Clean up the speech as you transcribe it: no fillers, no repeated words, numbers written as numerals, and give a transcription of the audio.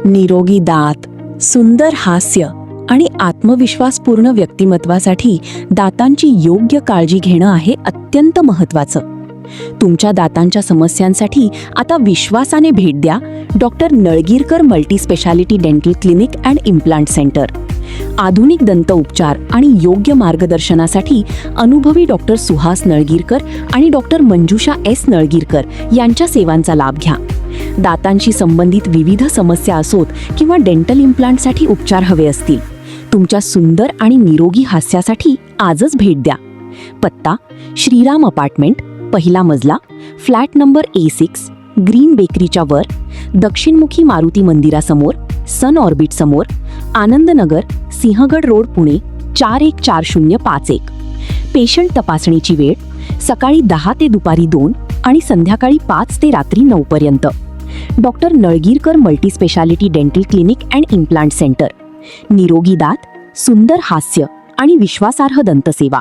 निरोगी दात, सुंदर हास्य आणि आत्मविश्वासपूर्ण व्यक्तिमत्वासाठी दातांची योग्य काळजी घेणं आहे अत्यंत महत्त्वाचं. तुमच्या दातांच्या समस्यांसाठी आता विश्वासाने भेट द्या doctor Nalgirkar multispeciality dental clinic and implant centre. आधुनिक दंत उपचार आणि योग्य मार्गदर्शनासाठी अनुभवी डॉक्टर सुहास नळगीरकर आणि डॉक्टर मंजुषा एस नळगीरकर यांच्या सेवांचा लाभ घ्या. दातांशी संबंधित विविध समस्या असोत किंवा डेंटल इम्प्लांटसाठी उपचार हवे असतील, तुमच्या सुंदर आणि निरोगी हास्यासाठी आजच भेट द्या. पत्ता: श्रीराम अपार्टमेंट, पहिला मजला, फ्लॅट नंबर A6, ग्रीन बेकरीच्या वर, दक्षिणमुखी मारुती मंदिरासमोर, सन ऑर्बिट समोर, आनंदनगर, सिंहगड रोड, पुणे 414051. पेशंट तपासणीची वेळ सकाळी 10 ते दुपारी 2 आणि संध्याकाळी 5 ते रात्री 9 पर्यंत. Doctor Nalgirkar multispeciality dental clinic and implant centre. निरोगी दात, सुंदर हास्य आणि विश्वासार्ह दंतसेवा.